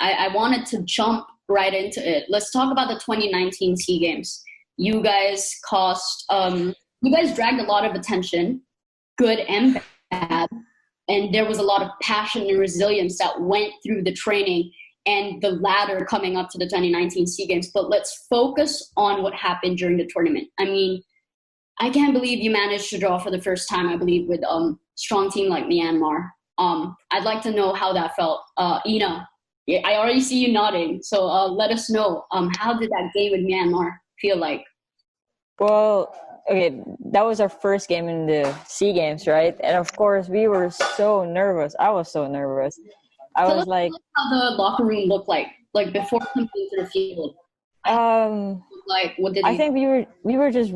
I wanted to jump right into it. Let's talk about the 2019 SEA Games. You guys dragged a lot of attention, good and bad, and there was a lot of passion and resilience that went through the training and the ladder coming up to the 2019 SEA Games. But let's focus on what happened during the tournament. I mean, I can't believe you managed to draw for the first time, I believe, with strong team like Myanmar. I'd like to know how that felt. Ina, I already see you nodding, so let us know. How did that game with Myanmar feel like? Well, okay, that was our first game in the SEA Games, right? And of course, we were so nervous. I was so nervous. Tell us how the locker room looked like before coming into the field. Like, what did I think we were just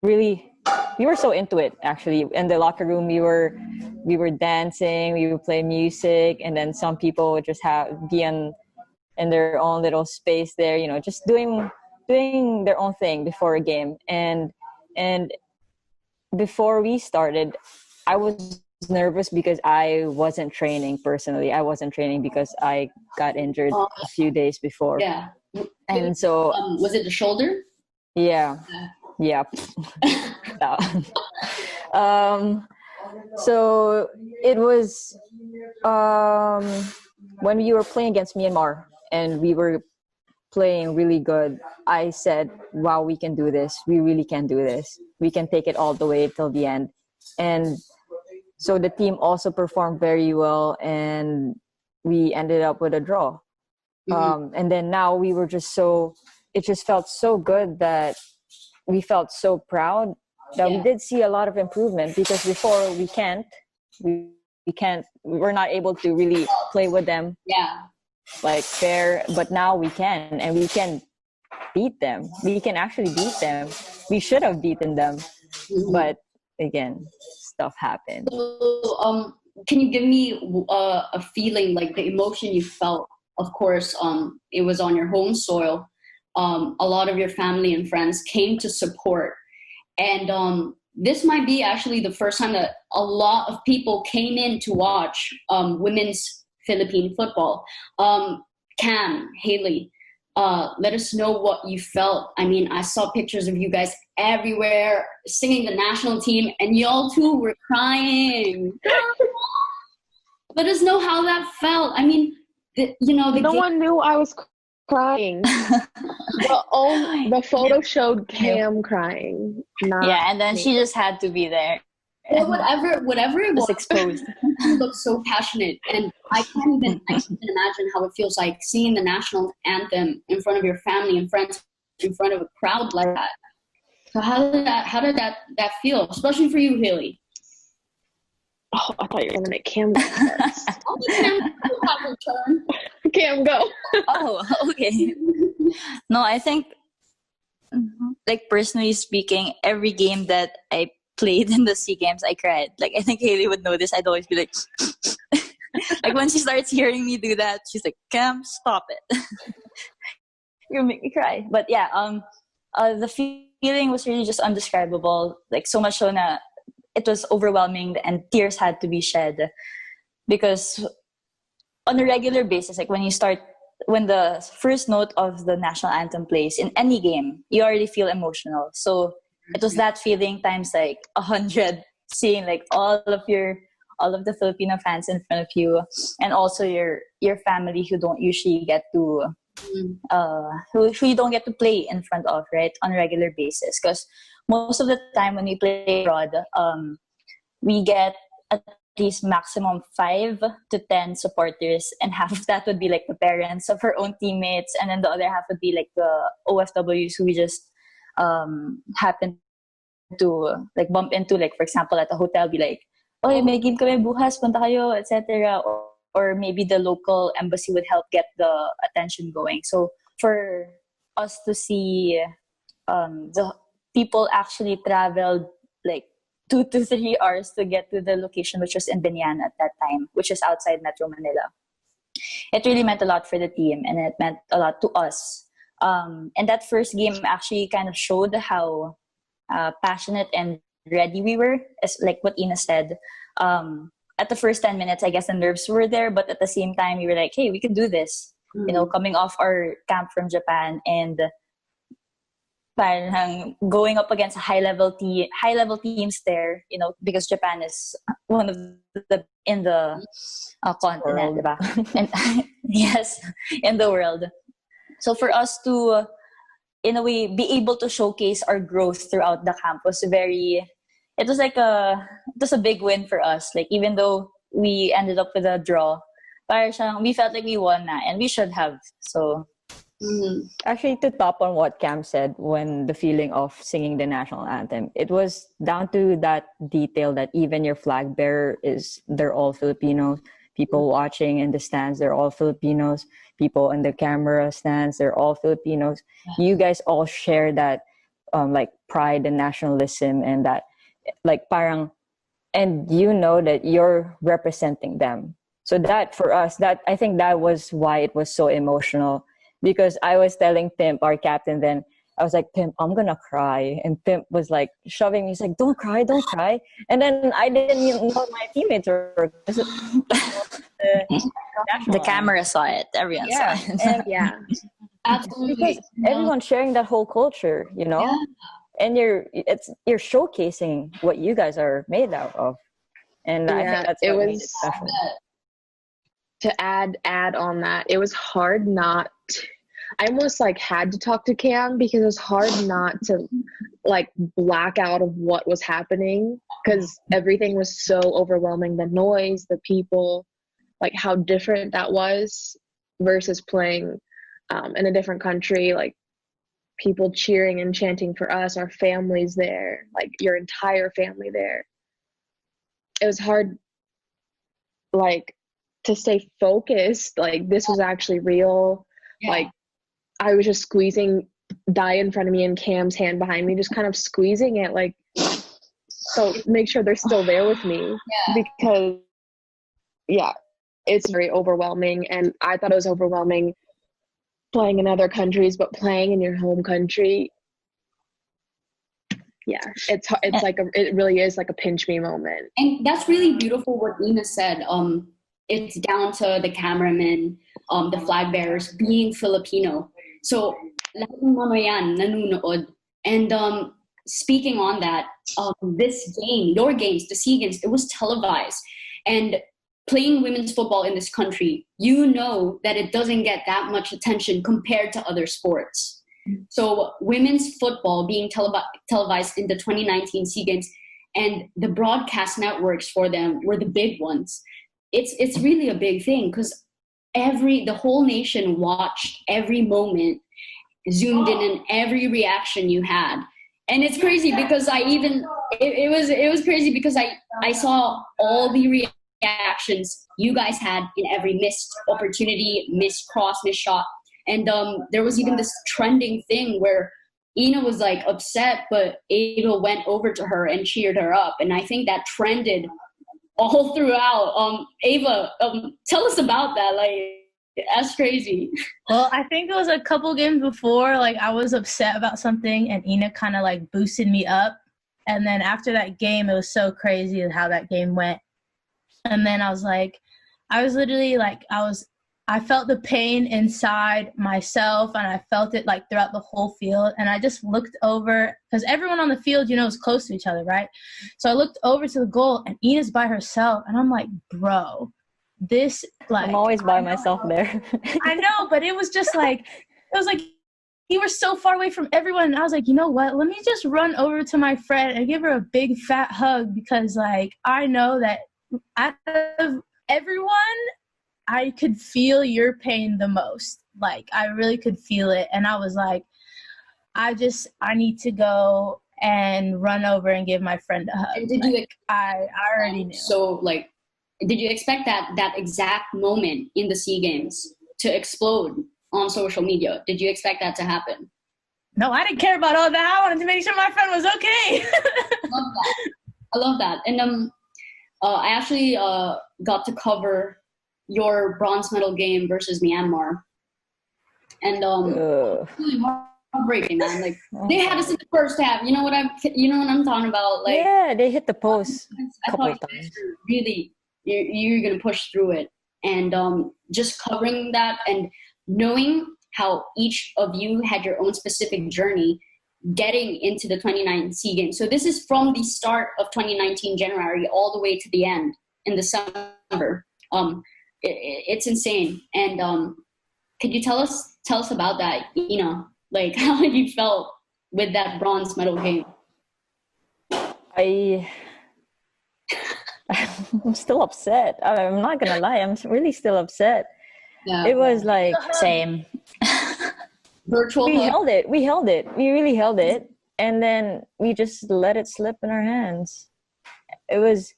really, we were so into it, actually. In the locker room, we were dancing, we would play music, and then some people would just be in their own little space there, you know, just doing their own thing before a game. And before we started, I was nervous because I wasn't training personally. I wasn't training because I got injured a few days before. Yeah. And so was it the shoulder? Yeah. So it was when we were playing against Myanmar and we were playing really good, I said, wow, we can do this. We really can do this. We can take it all the way till the end. And so the team also performed very well, and we ended up with a draw. Mm-hmm. And then now we were just it just felt so good that we felt so proud that we did see a lot of improvement, because before we're not able to really play with them like fair, but now we can, and we can beat them. We can actually beat them. We should have beaten them, but again, stuff happened. So, can you give me a feeling, like the emotion you felt? Of course, it was on your home soil. A lot of your family and friends came to support. And this might be actually the first time that a lot of people came in to watch women's Philippine football. Cam, Hali, let us know what you felt. I mean, I saw pictures of you guys everywhere singing the national team, and y'all too were crying. Let us know how that felt. I mean, no one knew I was crying. The photo showed Cam crying. And then she just had to be there. Well, whatever it was exposed. You look so passionate, and I can't even imagine how it feels like singing the national anthem in front of your family and friends, in front of a crowd like that. So how did that feel, especially for you, Hali? Oh, I thought you were gonna make Cam go first. Cam, go. Oh, okay. No, I think, like, personally speaking, every game that I played in the SEA Games, I cried. Like, I think Hali would know this. I'd always be like, like, when she starts hearing me do that, she's like, Cam, stop it. You'll make me cry. But yeah, the feeling was really just undescribable. Like, so much so na it was overwhelming and tears had to be shed, because on a regular basis, like when the first note of the national anthem plays in any game, you already feel emotional. So it was that feeling times like 100, seeing like all of the Filipino fans in front of you, and also your family who don't usually get to who you don't get to play in front of, right, on a regular basis. Because most of the time when we play abroad, we get at least maximum 5 to 10 supporters, and half of that would be like the parents of our own teammates, and then the other half would be like the OFWs who we just happen to like bump into, like for example at the hotel, be like, "Oy, may game kami bukas, punta kayo," etc. Or maybe the local embassy would help get the attention going. So for us to see the people actually traveled like 2 to 3 hours to get to the location, which was in Binyan at that time, which is outside Metro Manila, it really meant a lot for the team, and it meant a lot to us. And that first game actually kind of showed how passionate and ready we were, as like what Ina said. At the first 10 minutes, I guess the nerves were there, but at the same time, we were like, hey, we can do this. coming off our camp from Japan and parang going up against high level teams there, because Japan is one of the in the continent, diba? And yes, in the world. So for us to, in a way, be able to showcase our growth throughout the camp was it was a big win for us. Like, even though we ended up with a draw, parang we felt like we won na, and we should have. So actually, to top on what Cam said, when the feeling of singing the national anthem, it was down to that detail that even your flag bearer they're all Filipinos. People watching in the stands, they're all Filipinos. People in the camera stands, they're all Filipinos. You guys all share that like pride and nationalism, and that like parang, and that you're representing them. So that for us, that I think that was why it was so emotional. Because I was telling Pimp, our captain, then I was like, Pimp, I'm gonna cry. And Pimp was like shoving me. He's like, don't cry. And then I didn't even know my teammates were. The camera saw it. Everyone saw it. And Yeah. Absolutely. because everyone's sharing that whole culture, Yeah. and you're showcasing what you guys are made out of. And I think that's what made it special. To add on that, it was hard not to, I almost like had to talk to Cam because it was hard not to like black out of what was happening, because everything was so overwhelming. The noise, the people, like how different that was versus playing in a different country, like people cheering and chanting for us, our families there, like your entire family there. It was hard, like, to stay focused, like this was actually real. Like I was just squeezing Di in front of me and Cam's hand behind me, just kind of squeezing it, like, so make sure they're still there with me. Because it's very overwhelming, and I thought it was overwhelming playing in other countries, but playing in your home country, it's like it really is like a pinch me moment. And that's really beautiful what Ina said. It's down to the cameramen, the flag bearers being Filipino. So, lahat ng mga yan nanunood. And speaking on that, this game, your games, the SEA Games, it was televised. And playing women's football in this country, that it doesn't get that much attention compared to other sports. So women's football being televised in the 2019 SEA Games, and the broadcast networks for them were the big ones. It's really a big thing, because the whole nation watched every moment, zoomed in every reaction you had. And it's crazy because it was crazy because I saw all the reactions you guys had in every missed opportunity, missed cross, missed shot. And there was even this trending thing where Ina was like upset, but Ava went over to her and cheered her up. And I think that trended all throughout. Ava, tell us about that. Like, that's crazy. Well, I think it was a couple games before, like I was upset about something and Ina kind of like boosted me up. And then after that game, it was so crazy how that game went. And then I was literally like, I felt the pain inside myself, and I felt it like throughout the whole field. And I just looked over, because everyone on the field, is close to each other, right? So I looked over to the goal, and Ina's by herself, and I'm like, bro, this, like, I'm always by myself there. I know, but it was just like, it was like you were so far away from everyone. And I was like, you know what? Let me just run over to my friend and give her a big fat hug, because like I know that out of everyone, I could feel your pain the most. Like, I really could feel it. And I was like, I need to go and run over and give my friend a hug. And did I already knew. So, like, did you expect that exact moment in the SEA Games to explode on social media? Did you expect that to happen? No, I didn't care about all that. I wanted to make sure my friend was okay. I love that. And I actually got to cover your bronze medal game versus Myanmar, and really heartbreaking, man. Like, they had us in the first half. You know what I'm talking about? Like, yeah, they hit the post I thought you guys were really you're gonna push through it, and just covering that and knowing how each of you had your own specific journey getting into the 2019 SEA Games. So this is from the start of 2019 January all the way to the end in December. It's insane. And could you tell us about that? You know, like how you felt with that bronze medal game. I'm still upset. I'm not gonna lie. I'm really still upset. Yeah. It was like Same. Virtual. we held it. We really held it, and then we just let it slip in our hands. It was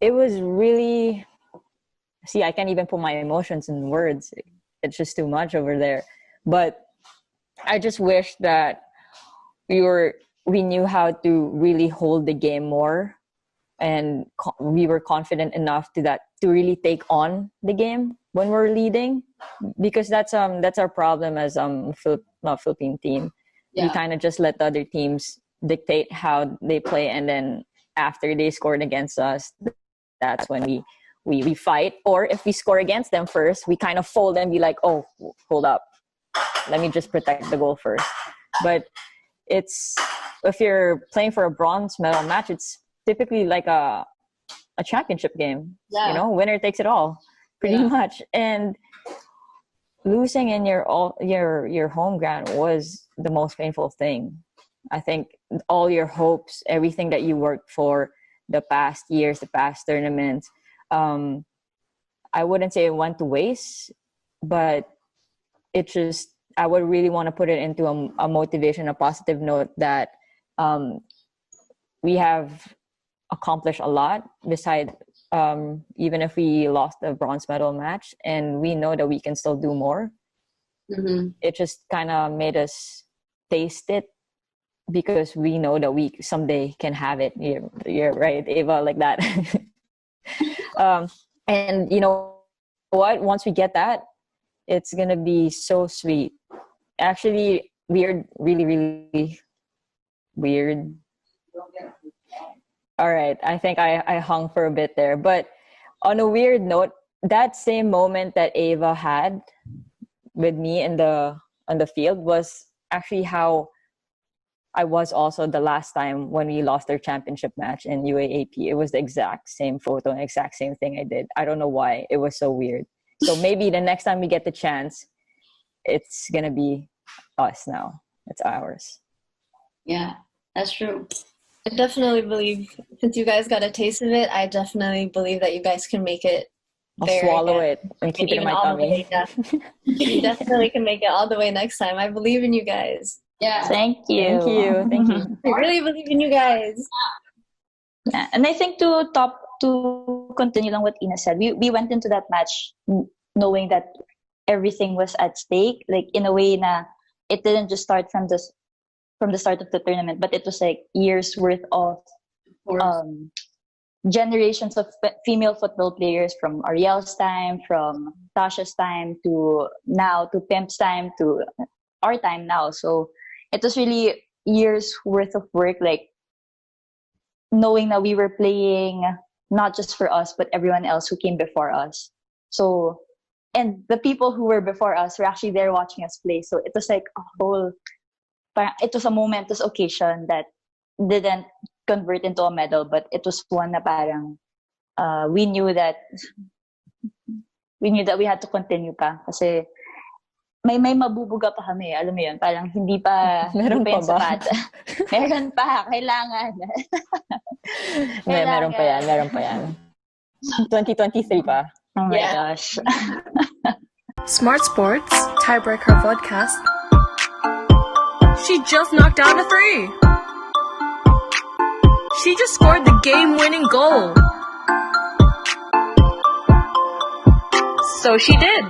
really. See, I can't even put my emotions in words. It's just too much over there. But I just wish that we knew how to really hold the game more, and we were confident enough to really take on the game when we're leading, because that's our problem as Philippine team. Yeah. We kind of just let the other teams dictate how they play, and then after they scored against us, that's when we fight. Or if we score against them first, we kind of fold and be like, oh, hold up, let me just protect the goal first. But if you're playing for a bronze medal match, it's typically like a championship game. Yeah. You know, winner takes it all, pretty much. And losing in your home ground was the most painful thing. I think all your hopes, everything that you worked for the past years, the past tournaments, I wouldn't say it went to waste, but I would really want to put it into a motivation, a positive note that we have accomplished a lot beside even if we lost the bronze medal match, and we know that we can still do more. Mm-hmm. It just kind of made us taste it, because we know that we someday can have it. You're right, Ava, like that. And you know what? Once we get that, it's gonna be so sweet. Actually, weird, really, really weird. All right, I think I hung for a bit there. But on a weird note, that same moment that Ava had with me on the field was actually how I was also the last time when we lost our championship match in UAAP. It was the exact same photo and exact same thing I did. I don't know why. It was so weird. So maybe the next time we get the chance, it's going to be us now. It's ours. Yeah, that's true. I definitely believe, since you guys got a taste of it, I definitely believe that you guys can make it. I'll swallow it and keep it in even my all the tummy. way, yeah. You definitely can make it all the way next time. I believe in you guys. Yeah. Thank you. Thank you. I really believe in you guys. Yeah. And I think to continue on what Ina said, we went into that match knowing that everything was at stake. Like in a way, it didn't just start from the start of the tournament, but it was like years worth of generations of female football players, from Ariel's time, from Tasha's time, to now, to Pimp's time, to our time now. So it was really years worth of work, like knowing that we were playing not just for us, but everyone else who came before us. So, and the people who were before us were actually there watching us play. So it was like it was a momentous occasion that didn't convert into a medal, but it was one na parang we knew that we had to continue pa, kasi may mabubuga pa kami, alam mo yun, parang hindi pa Meron pa yung ba? sapat. Meron pa, kailangan. Meron pa yan. 2023 pa. Oh my gosh. Smart Sports, Tiebreaker Vodcast. She just knocked down a 3. She just scored the game-winning goal. So she did.